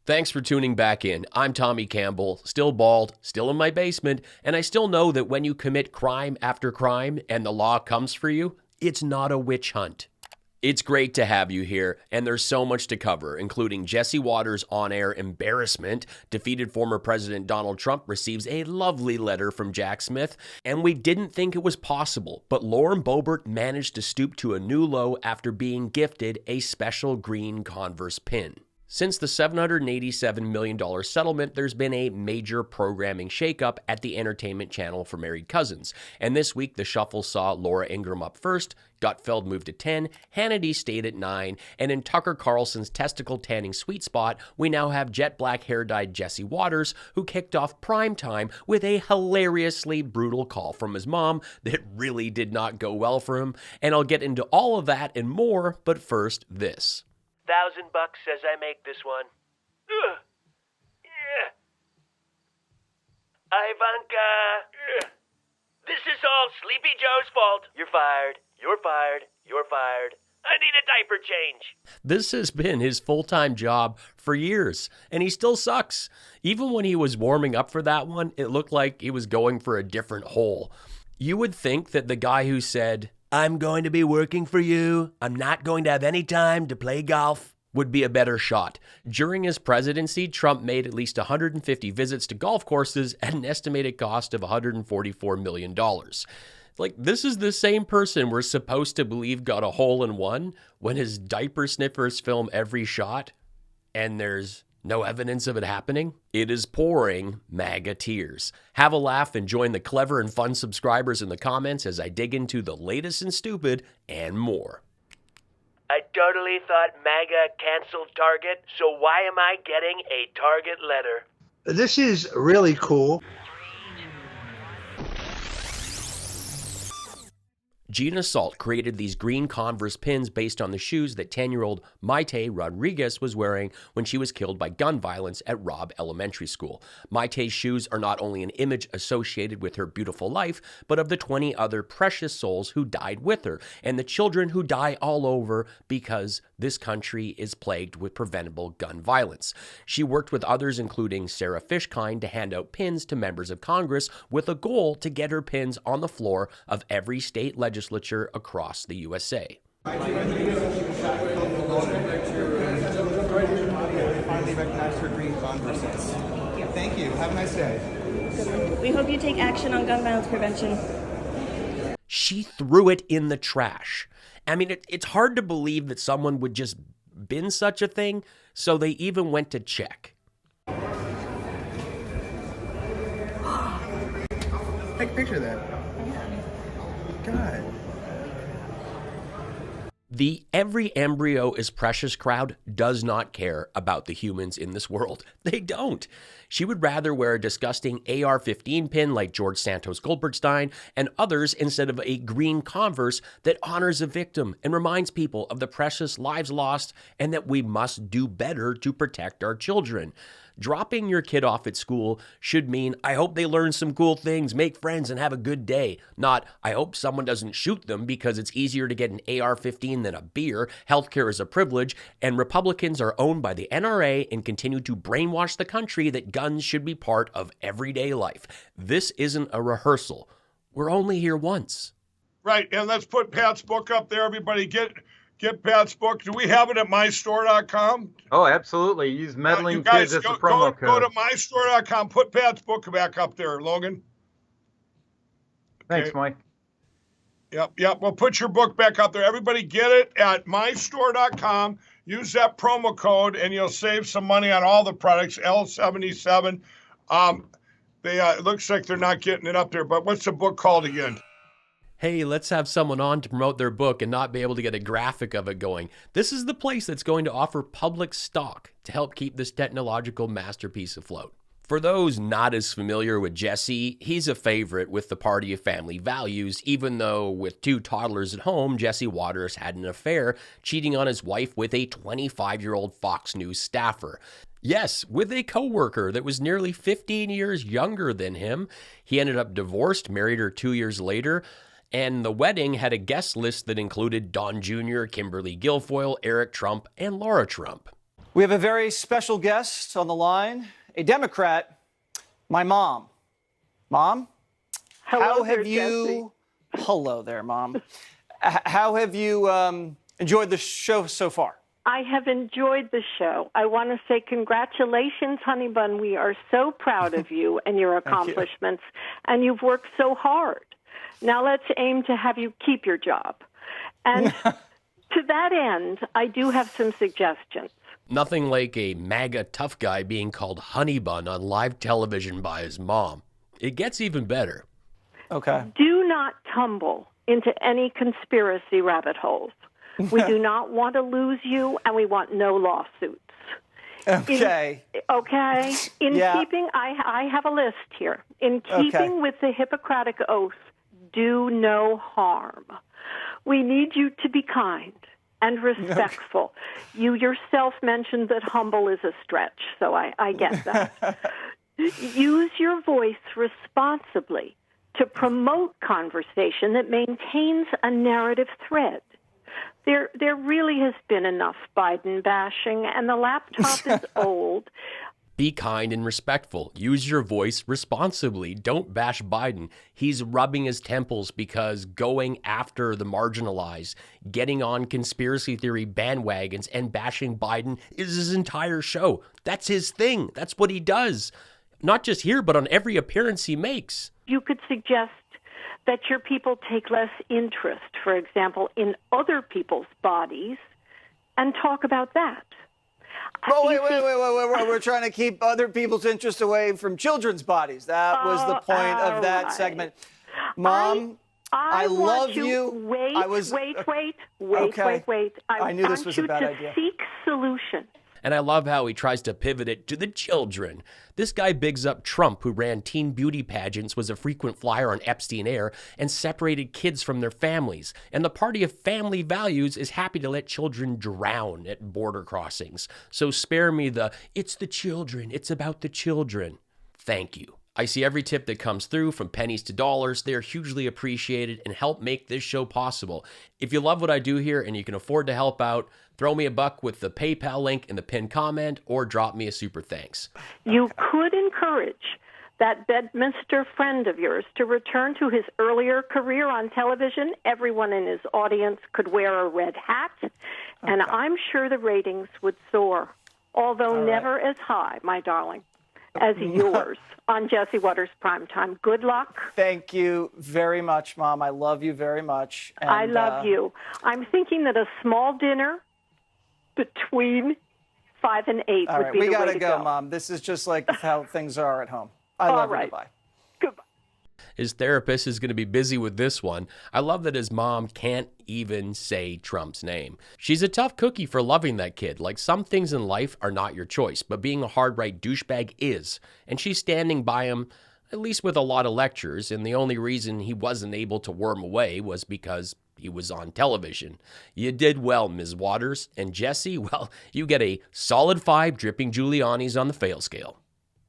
Thanks for tuning back in. I'm Tommy Campbell, still bald, still in my basement, and I still know that when you commit crime after crime and the law comes for you, it's not a witch hunt. It's great to have you here, and there's so much to cover, including Jesse Waters' on-air embarrassment, defeated former President Donald Trump receives a lovely letter from Jack Smith, and we didn't think it was possible, but Lauren Boebert managed to stoop to a new low after being gifted a special green Converse pin. Since the $787 million settlement, there's been a major programming shakeup at the entertainment channel for Married Cousins. And this week, the shuffle saw Laura Ingraham up first, Gutfeld moved to 10, Hannity stayed at 9, and in Tucker Carlson's testicle tanning sweet spot, we now have jet black hair-dyed Jesse Waters, who kicked off primetime with a hilariously brutal call from his mom that really did not go well for him. And I'll get into all of that and more, but first, this. $1,000 says I make this one. Ugh. Yeah. Ivanka. Ugh. This is all Sleepy Joe's fault. You're fired. You're fired. You're fired. I need a diaper change. This has been his full-time job for years, and he still sucks. Even when he was warming up for that one, it looked like he was going for a different hole. You would think that the guy who said, "I'm going to be working for you, I'm not going to have any time to play golf," would be a better shot. During his presidency, Trump made at least 150 visits to golf courses at an estimated cost of $144 million. Like, this is the same person we're supposed to believe got a hole-in-one when his diaper sniffers film every shot, and there's no evidence of it happening? It is pouring MAGA tears. Have a laugh and join the clever and fun subscribers in the comments as I dig into the latest and stupid and more. I totally thought MAGA canceled Target, so why am I getting a Target letter? This is really cool. Gina Salt created these green Converse pins based on the shoes that 10-year-old Maite Rodriguez was wearing when she was killed by gun violence at Robb Elementary School. Maite's shoes are not only an image associated with her beautiful life, but of the 20 other precious souls who died with her, and the children who die all over because this country is plagued with preventable gun violence. She worked with others, including Sarah Fishkind, to hand out pins to members of Congress with a goal to get her pins on the floor of every state legislature across the USA. Finally recognized her green Converses. Thank you. Have a nice day. We hope you take action on gun violence prevention. She threw it in the trash. I mean, it's hard to believe that someone would just bin such a thing, so they even went to check. Take a picture of that. God. The every embryo is precious crowd does not care about the humans in this world. They don't. She would rather wear a disgusting AR-15 pin like George Santos Goldbergstein and others instead of a green Converse that honors a victim and reminds people of the precious lives lost and that we must do better to protect our children. Dropping your kid off at school should mean, I hope they learn some cool things, make friends, and have a good day. Not, I hope someone doesn't shoot them because it's easier to get an AR-15 than a beer, healthcare is a privilege, and Republicans are owned by the NRA and continue to brainwash the country that guns should be part of everyday life. This isn't a rehearsal. We're only here once. Right, and let's put Pat's book up there. Everybody get Pat's book. Do we have it at mystore.com? Oh, absolutely. Use Meddling Kids as a promo code. Go to mystore.com. Put Pat's book back up there, Logan. Thanks, Okay. Mike. Yep. Well, put your book back up there. Everybody get it at mystore.com. Use that promo code, and you'll save some money on all the products. L77. It looks like they're not getting it up there, but what's the book called again? Hey, let's have someone on to promote their book and not be able to get a graphic of it going. This is the place that's going to offer public stock to help keep this technological masterpiece afloat. For those not as familiar with Jesse, he's a favorite with the party of family values, even though with 2 toddlers at home, Jesse Waters had an affair, cheating on his wife with a 25-year-old Fox News staffer. Yes, with a coworker that was nearly 15 years younger than him. He ended up divorced, married her 2 years later, and the wedding had a guest list that included Don Jr., Kimberly Guilfoyle, Eric Trump, and Laura Trump. We have a very special guest on the line, a Democrat, my mom. Mom? Hello there, Jesse. Hello there, Mom. How have you enjoyed the show so far? I have enjoyed the show. I want to say congratulations, Honey Bun. We are so proud of you and your accomplishments, and you've worked so hard. Now let's aim to have you keep your job. And to that end, I do have some suggestions. Nothing like a MAGA tough guy being called Honey Bun on live television by his mom. It gets even better. Okay. Do not tumble into any conspiracy rabbit holes. We do not want to lose you, and we want no lawsuits. Okay. In keeping, I have a list here. In keeping with the Hippocratic Oath, do no harm. We need you to be kind and respectful. You yourself mentioned that humble is a stretch, so I get that. Use your voice responsibly to promote conversation that maintains a narrative thread. There really has been enough Biden bashing, and the laptop is old. Be kind and respectful. Use your voice responsibly. Don't bash Biden. He's rubbing his temples because going after the marginalized, getting on conspiracy theory bandwagons, and bashing Biden is his entire show. That's his thing. That's what he does. Not just here, but on every appearance he makes. You could suggest that your people take less interest, for example, in other people's bodies and talk about that. Oh, wait. We're trying to keep other people's interest away from children's bodies. That was the point of that segment. Mom, I love you. Wait. I knew this was a bad idea. Seek solution. And I love how he tries to pivot it to the children. This guy bigs up Trump, who ran teen beauty pageants, was a frequent flyer on Epstein Air, and separated kids from their families. And the party of family values is happy to let children drown at border crossings. So spare me it's the children, it's about the children. Thank you. I see every tip that comes through, from pennies to dollars. They are hugely appreciated and help make this show possible. If you love what I do here and you can afford to help out, throw me a buck with the PayPal link in the pinned comment, or drop me a super thanks. You could encourage that Bedminster friend of yours to return to his earlier career on television. Everyone in his audience could wear a red hat, and I'm sure the ratings would soar, although never as high, my darling, as yours on Jesse Waters Primetime. Good luck. Thank you very much, Mom. I love you very much. And, I love you. I'm thinking that a small dinner between 5 and 8 would be the way to go. All right, we gotta go, Mom. This is just like how things are at home. I love you. Goodbye. Goodbye. His therapist is going to be busy with this one. I love that his mom can't even say Trump's name. She's a tough cookie for loving that kid. Like, some things in life are not your choice, but being a hard-right douchebag is. And she's standing by him, at least with a lot of lectures, and the only reason he wasn't able to worm away was because he was on television. You did well, Ms. Waters. And Jesse, well, you get a solid 5 dripping Giuliani's on the fail scale.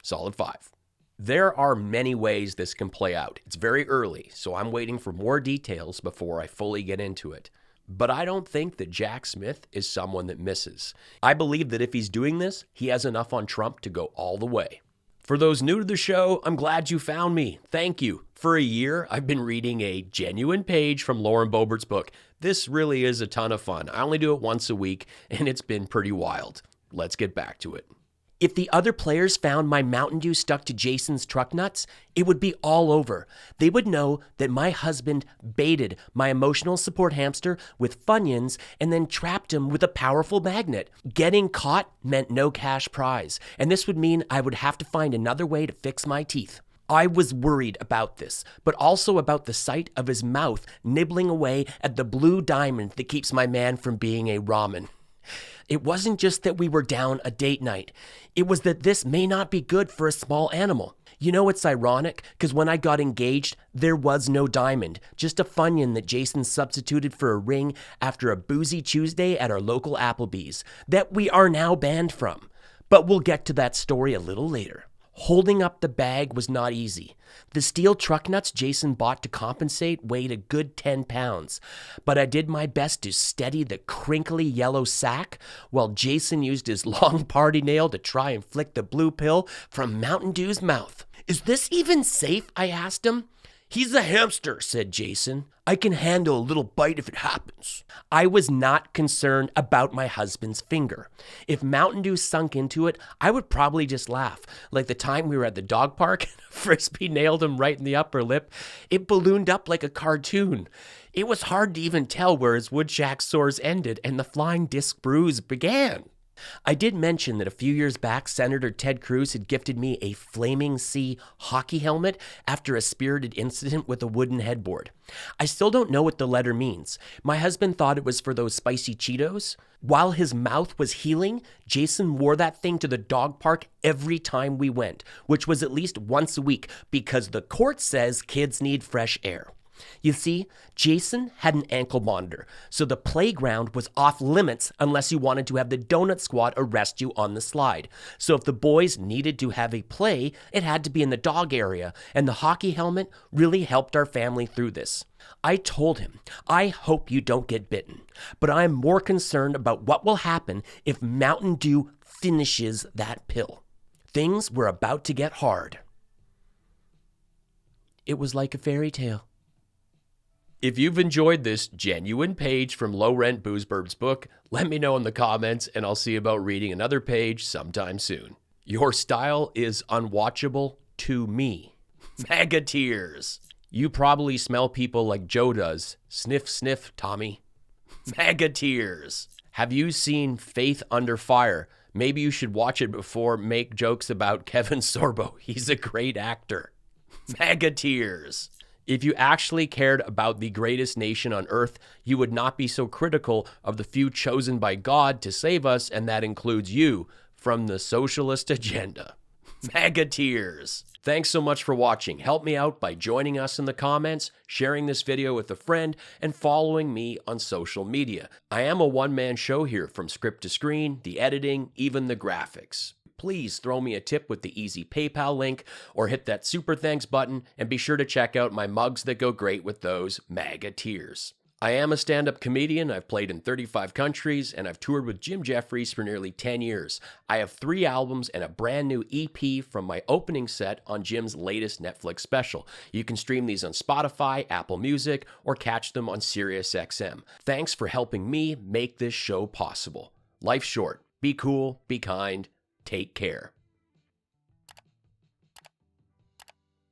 Solid 5. There are many ways this can play out. It's very early, so I'm waiting for more details before I fully get into it. But I don't think that Jack Smith is someone that misses. I believe that if he's doing this, he has enough on Trump to go all the way. For those new to the show, I'm glad you found me. Thank you. For a year, I've been reading a genuine page from Lauren Boebert's book. This really is a ton of fun. I only do it once a week, and it's been pretty wild. Let's get back to it. If the other players found my Mountain Dew stuck to Jason's truck nuts, it would be all over. They would know that my husband baited my emotional support hamster with Funyuns and then trapped him with a powerful magnet. Getting caught meant no cash prize, and this would mean I would have to find another way to fix my teeth. I was worried about this, but also about the sight of his mouth nibbling away at the blue diamond that keeps my man from being a ramen. It wasn't just that we were down a date night. It was that this may not be good for a small animal. You know, it's ironic, because when I got engaged, there was no diamond, just a Funyun that Jason substituted for a ring after a boozy Tuesday at our local Applebee's, that we are now banned from. But we'll get to that story a little later. Holding up the bag was not easy. The steel truck nuts Jason bought to compensate weighed a good 10 pounds, but I did my best to steady the crinkly yellow sack while Jason used his long party nail to try and flick the blue pill from Mountain Dew's mouth. "Is this even safe?" I asked him. "He's a hamster," said Jason. "I can handle a little bite if it happens." I was not concerned about my husband's finger. If Mountain Dew sunk into it, I would probably just laugh. Like the time we were at the dog park, Frisbee nailed him right in the upper lip. It ballooned up like a cartoon. It was hard to even tell where his Woodchuck sores ended and the flying disc bruise began. I did mention that a few years back, Senator Ted Cruz had gifted me a Flaming Sea hockey helmet after a spirited incident with a wooden headboard. I still don't know what the letter means. My husband thought it was for those spicy Cheetos. While his mouth was healing, Jason wore that thing to the dog park every time we went, which was at least once a week because the court says kids need fresh air. You see, Jason had an ankle monitor, so the playground was off limits unless you wanted to have the donut squad arrest you on the slide. So if the boys needed to have a play, it had to be in the dog area, and the hockey helmet really helped our family through this. I told him, I hope you don't get bitten, but I'm more concerned about what will happen if Mountain Dew finishes that pill. Things were about to get hard. It was like a fairy tale. If you've enjoyed this genuine page from Low Rent Boebert's book, let me know in the comments and I'll see about reading another page sometime soon. Your style is unwatchable to me. MAGA Tears. You probably smell people like Joe does. Sniff, sniff, Tommy. MAGA Tears. Have you seen Faith Under Fire? Maybe you should watch it before make jokes about Kevin Sorbo. He's a great actor. MAGA Tears. If you actually cared about the greatest nation on earth, you would not be so critical of the few chosen by God to save us, and that includes you, from the socialist agenda. MAGA Tears. Thanks so much for watching. Help me out by joining us in the comments, sharing this video with a friend, and following me on social media. I am a one-man show here, from script to screen, the editing, even the graphics. Please throw me a tip with the easy PayPal link or hit that super thanks button, and be sure to check out my mugs that go great with those MAGA Tears. I am a stand-up comedian. I've played in 35 countries, and I've toured with Jim Jefferies for nearly 10 years. I have 3 albums and a brand new EP from my opening set on Jim's latest Netflix special. You can stream these on Spotify, Apple Music, or catch them on SiriusXM. Thanks for helping me make this show possible. Life's short. Be cool, be kind, take care.